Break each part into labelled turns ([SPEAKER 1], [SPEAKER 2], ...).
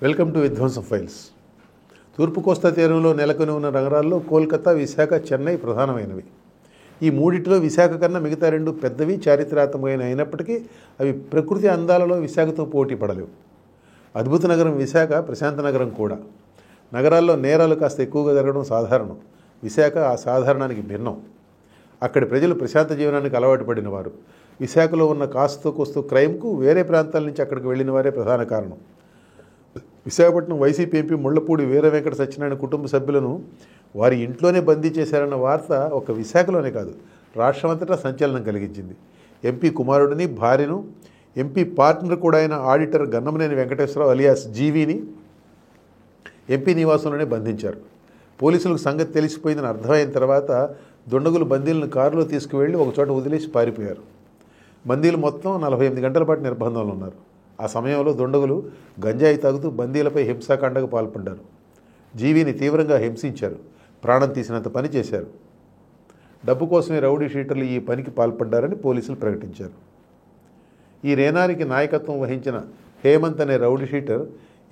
[SPEAKER 1] Welcome to విధ్వంసం files. తూర్పు కోస్తా తీరంలో నెలకొని ఉన్న నగరాల్లో కోల్కతా, విశాఖ, చెన్నై ప్రధానమైనవి. ఈ మూడిటిలో విశాఖ కన్నా మిగతా రెండు పెద్దవి, చారిత్రాత్మకమైన అయినప్పటికీ అవి ప్రకృతి అందాలలో విశాఖతో పోటీ పడలేవు. అద్భుత నగరం విశాఖ ప్రశాంత నగరం కూడా. నగరాల్లో నేరాలు కాస్త ఎక్కువగా జరగడం సాధారణం. విశాఖ ఆ సాధారణానికి భిన్నం. అక్కడి ప్రజలు ప్రశాంత జీవనానికి అలవాటు పడినవారు. విశాఖలో ఉన్న కాస్తో కోస్తూ క్రైమ్కు వేరే ప్రాంతాల నుంచి అక్కడికి వెళ్ళిన వారే ప్రధాన కారణం. విశాఖపట్నం వైసీపీ ఎంపీ ముళ్లపూడి వీర వెంకట సత్యనారాయణ కుటుంబ సభ్యులను వారి ఇంట్లోనే బందీ చేశారన్న వార్త ఒక విశాఖలోనే కాదు, రాష్ట్రమంతటా సంచలనం కలిగించింది. ఎంపీ కుమారుడిని, భార్యను, ఎంపీ పార్ట్నర్ కూడా అయిన ఆడిటర్ గన్నమనేని వెంకటేశ్వరరావు అలియాస్ జీవీని ఎంపీ నివాసంలోనే బంధించారు. పోలీసులకు సంగతి తెలిసిపోయిందని అర్థమైన తర్వాత దుండగులు బందీలను కారులో తీసుకువెళ్ళి ఒకచోట వదిలేసి పారిపోయారు. బందీలు మొత్తం 48 గంటల పాటు నిర్బంధంలో ఉన్నారు. ఆ సమయంలో దుండగులు గంజాయి తాగుతూ బందీలపై హింసాకాండకు పాల్పడ్డారు. జీవిని తీవ్రంగా హింసించారు. ప్రాణం తీసినంత పని చేశారు. డబ్బు కోసమే రౌడీ షీటర్లు ఈ పనికి పాల్పడ్డారని పోలీసులు ప్రకటించారు. ఈ రేనారికి నాయకత్వం వహించిన హేమంత్ అనే రౌడీ షీటర్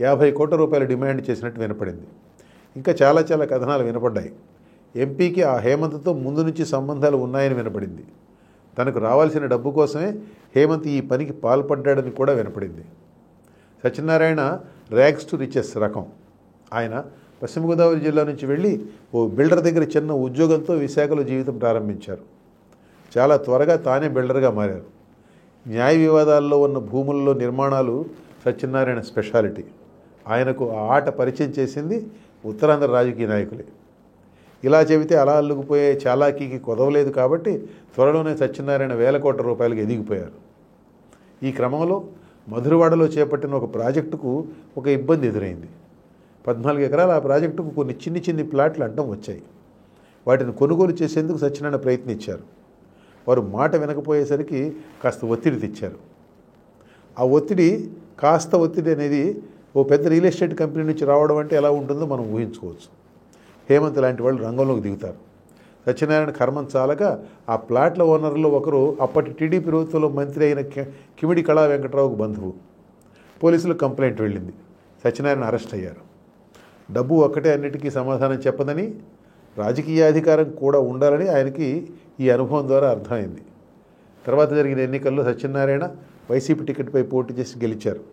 [SPEAKER 1] 50 కోట్ల రూపాయలు డిమాండ్ చేసినట్టు వినపడింది. ఇంకా చాలా కథనాలు వినపడ్డాయి. ఎంపీకి ఆ హేమంత్తో ముందు నుంచి సంబంధాలు ఉన్నాయని వినపడింది. తనకు రావాల్సిన డబ్బు కోసమే హేమంత్ ఈ పనికి పాల్పడ్డాడని కూడా వినపడింది. సత్యనారాయణ ర్యాగ్స్ టు రిచెస్ రకం. ఆయన పశ్చిమ గోదావరి జిల్లా నుంచి వెళ్ళి ఓ బిల్డర్ దగ్గర చిన్న ఉద్యోగంతో విశాఖలో జీవితం ప్రారంభించారు. చాలా త్వరగా తానే బిల్డర్గా మారారు. న్యాయ వివాదాల్లో ఉన్న భూముల్లో నిర్మాణాలు సత్యనారాయణ స్పెషాలిటీ. ఆయనకు ఆ ఆట పరిచయం చేసింది ఉత్తరాంధ్ర రాజకీయ నాయకులే. ఇలా చెబితే అలా అల్లుకుపోయే చాలాకీకి కొదవలేదు కాబట్టి త్వరలోనే సత్యనారాయణ వేల కోట్ల రూపాయలకు ఎదిగిపోయారు. ఈ క్రమంలో మధురవాడలో చేపట్టిన ఒక ప్రాజెక్టుకు ఒక ఇబ్బంది ఎదురైంది. 14 ఎకరాల ఆ ప్రాజెక్టుకు కొన్ని చిన్ని ప్లాట్లు అడ్డం వచ్చాయి. వాటిని కొనుగోలు చేసేందుకు సత్యనారాయణ ప్రయత్నించారు. వారు మాట వినకపోయేసరికి కాస్త ఒత్తిడి తెచ్చారు. ఆ ఒత్తిడి అనేది ఓ పెద్ద రియల్ ఎస్టేట్ కంపెనీ నుంచి రావడం అంటే ఎలా ఉంటుందో మనం ఊహించుకోవచ్చు. హేమంత్ లాంటి వాళ్ళు రంగంలోకి దిగుతారు. సత్యనారాయణ కర్మం చాలక ఆ ప్లాట్ల ఓనర్లో ఒకరు అప్పటి టీడీపీ ప్రభుత్వంలో మంత్రి అయిన కిమిడి కళా వెంకటరావుకు బంధువు. పోలీసులకు కంప్లైంట్ వెళ్ళింది. సత్యనారాయణ అరెస్ట్ అయ్యారు. డబ్బు ఒక్కటే అన్నిటికీ సమాధానం చెప్పదని, రాజకీయ అధికారం కూడా ఉండాలని ఆయనకి ఈ అనుభవం ద్వారా అర్థమైంది. తర్వాత జరిగిన ఎన్నికల్లో సత్యనారాయణ వైసీపీ టికెట్పై పోటీ చేసి గెలిచారు.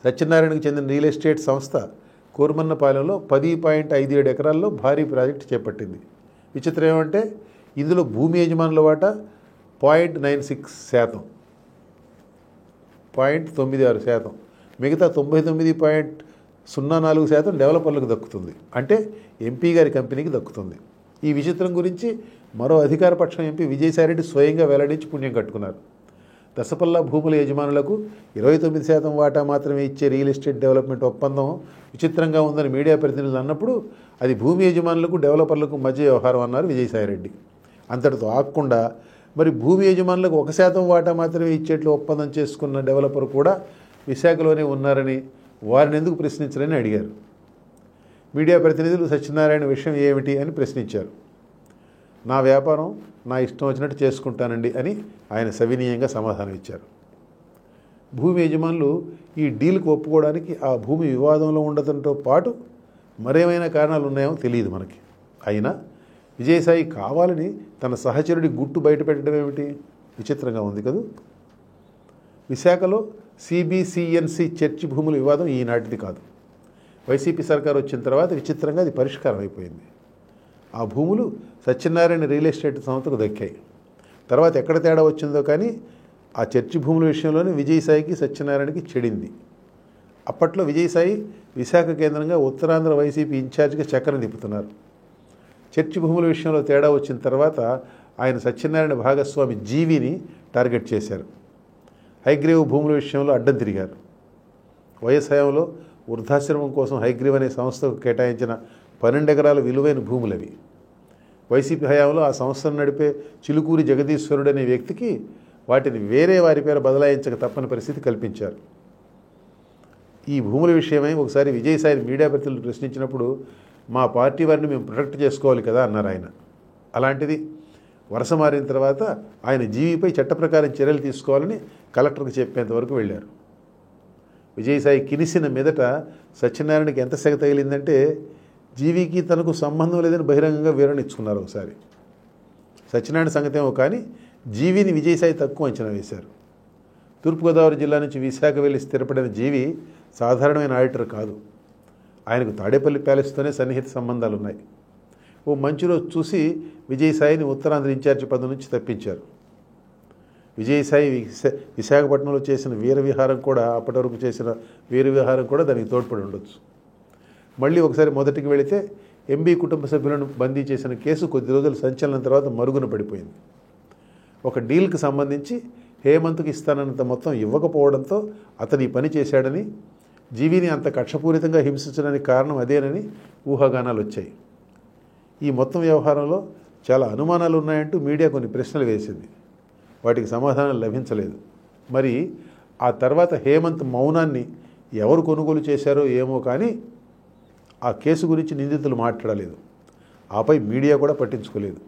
[SPEAKER 1] సత్యనారాయణకు చెందిన రియల్ ఎస్టేట్ సంస్థ కోరమన్నపాలెంలో 10.57 ఎకరాల్లో భారీ ప్రాజెక్టు చేపట్టింది. విచిత్రం ఏమంటే ఇందులో భూమి యజమానుల వాటా 0.96%, 0.96%. మిగతా 99.04% డెవలపర్లకు దక్కుతుంది. అంటే ఎంపీ గారి కంపెనీకి దక్కుతుంది. ఈ విచిత్రం గురించి మరో అధికారపక్షం ఎంపీ విజయసాయిరెడ్డి స్వయంగా వెల్లడించి పుణ్యం కట్టుకున్నారు. దశపల్లా భూముల యజమానులకు 29% వాటా మాత్రమే ఇచ్చే రియల్ ఎస్టేట్ డెవలప్మెంట్ ఒప్పందం విచిత్రంగా ఉందని మీడియా ప్రతినిధులు అన్నప్పుడు అది భూమి యజమానులకు, డెవలపర్లకు మధ్య వ్యవహారం అన్నారు విజయసాయిరెడ్డి. అంతటితో ఆగకుండా మరి భూమి యజమానులకు 1% వాటా మాత్రమే ఇచ్చేట్లు ఒప్పందం చేసుకున్న డెవలపర్ కూడా విశాఖలోనే ఉన్నారని వారిని ఎందుకు ప్రశ్నించారని అడిగారు. మీడియా ప్రతినిధులు సత్యనారాయణ విషయం ఏమిటి అని ప్రశ్నించారు. నా వ్యాపారం నా ఇష్టం వచ్చినట్టు చేసుకుంటానండి అని ఆయన సవినీయంగా సమాధానం ఇచ్చారు. భూమి యజమానులు ఈ డీల్కు ఒప్పుకోవడానికి ఆ భూమి వివాదంలో ఉండటంతో పాటు మరేమైనా కారణాలు ఉన్నాయేమో తెలియదు మనకి. అయినా విజయసాయి కావాలని తన సహచరుడి గుట్టు బయటపెట్టడం ఏమిటి? విచిత్రంగా ఉంది కదూ. విశాఖలో సిబిసిఎన్సి చర్చి భూముల వివాదం ఈనాటిది కాదు. వైసీపీ సర్కారు వచ్చిన తర్వాత విచిత్రంగా అది పరిష్కారం అయిపోయింది. ఆ భూములు సత్యనారాయణ రియల్ ఎస్టేట్ సంస్థకు దక్కాయి. తర్వాత ఎక్కడ తేడా వచ్చిందో కానీ ఆ చర్చి భూముల విషయంలోనే విజయసాయికి, సత్యనారాయణకి చెడింది. అప్పట్లో విజయసాయి విశాఖ కేంద్రంగా ఉత్తరాంధ్ర వైసీపీ ఇన్ఛార్జిగా చక్రం తిప్పుతున్నారు. చర్చి భూముల విషయంలో తేడా వచ్చిన తర్వాత ఆయన సత్యనారాయణ భాగస్వామి జీవిని టార్గెట్ చేశారు. హైగ్రీవ్ భూముల విషయంలో అడ్డం తిరిగారు. వైఎస్ హయాంలో వృద్ధాశ్రమం కోసం హైగ్రీవ్ అనే సంస్థకు కేటాయించిన 12 ఎకరాల విలువైన భూములవి. వైసీపీ హయాంలో ఆ సంస్థను నడిపే చిలుకూరి జగదీశ్వరుడు అనే వ్యక్తికి వాటిని వేరే వారి పేరు బదలాయించక తప్పని పరిస్థితి కల్పించారు. ఈ భూముల విషయమై ఒకసారి విజయసాయిని మీడియా ప్రతినిధులు ప్రశ్నించినప్పుడు మా పార్టీ వారిని మేము ప్రొటెక్ట్ చేసుకోవాలి కదా అన్నారు ఆయన. అలాంటిది వరుస మారిన తర్వాత ఆయన జీవిపై చట్ట ప్రకారం చర్యలు తీసుకోవాలని కలెక్టర్కి చెప్పేంత వరకు వెళ్ళారు. విజయసాయి కినిసిన మీదట సత్యనారాయణకి ఎంత సెగ తగిలిందంటే జీవికి తనకు సంబంధం లేదని బహిరంగంగా వివరణ ఇచ్చుకున్నారు ఒకసారి. సత్యనారాయణ సంగతి ఏమో కానీ జీవిని విజయసాయి తక్కువ అంచనా వేశారు. తూర్పుగోదావరి జిల్లా నుంచి విశాఖ వెళ్ళి స్థిరపడిన జీవి సాధారణమైన ఆడిటర్ కాదు. ఆయనకు తాడేపల్లి ప్యాలెస్తోనే సన్నిహిత సంబంధాలు ఉన్నాయి. ఓ మంచి రోజు చూసి విజయసాయిని ఉత్తరాంధ్ర ఇన్ఛార్జి పదవి నుంచి తప్పించారు. విజయసాయి విశాఖపట్నంలో చేసిన వీరవిహారం కూడా, అప్పటి వరకు చేసిన వీరవిహారం కూడా దానికి తోడ్పడి ఉండొచ్చు. మళ్ళీ ఒకసారి మొదటికి వెళితే ఎంబీ కుటుంబ సభ్యులను బందీ చేసిన కేసు కొద్ది రోజులు సంచలనం తర్వాత మరుగున పడిపోయింది. ఒక డీల్కి సంబంధించి హేమంత్కి ఇస్తానన్నంత మొత్తం ఇవ్వకపోవడంతో అతను ఈ పని చేశాడని, జీవిని అంత కక్షపూరితంగా హింసించడానికి కారణం అదేనని ఊహాగానాలు వచ్చాయి. ఈ మొత్తం వ్యవహారంలో చాలా అనుమానాలు ఉన్నాయంటూ మీడియా కొన్ని ప్రశ్నలు వేసింది. వాటికి సమాధానం లభించలేదు. మరి ఆ తర్వాత హేమంత్ మౌనాన్ని ఎవరు కొనుగోలు చేశారో ఏమో కానీ ఆ కేసు గురించి నిందితులు మాట్లాడలేదు. ఆపై మీడియా కూడా పట్టించుకోలేదు.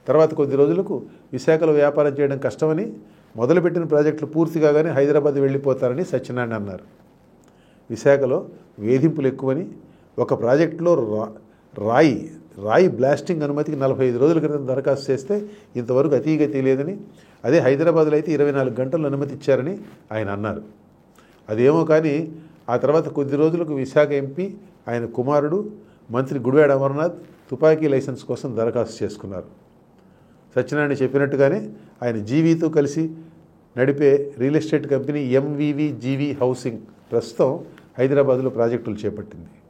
[SPEAKER 1] తర్వాత కొద్ది రోజులకు విశాఖలో వ్యాపారం చేయడం కష్టమని, మొదలుపెట్టిన ప్రాజెక్టులు పూర్తి కాగానే హైదరాబాద్ వెళ్ళిపోతారని సత్యనారాయణ అన్నారు. విశాఖలో వేధింపులు ఎక్కువని, ఒక ప్రాజెక్టులో రాయి బ్లాస్టింగ్ అనుమతికి 45 రోజుల క్రితం దరఖాస్తు చేస్తే ఇంతవరకు అతీగతి లేదని, అదే హైదరాబాద్లో అయితే 24 గంటలు అనుమతి ఇచ్చారని ఆయన అన్నారు. అదేమో కానీ ఆ తర్వాత కొద్ది రోజులకు విశాఖ ఎంపీ, ఆయన కుమారుడు మంత్రి గుడివాడ అమర్నాథ్ తుపాకీ లైసెన్స్ కోసం దరఖాస్తు చేసుకున్నారు. సత్యనారాయణ చెప్పినట్టుగానే ఆయన జీవీతో కలిసి నడిపే real estate company MVV GV housing ప్రస్తుతం హైదరాబాద్లో ప్రాజెక్టులు చేపట్టింది.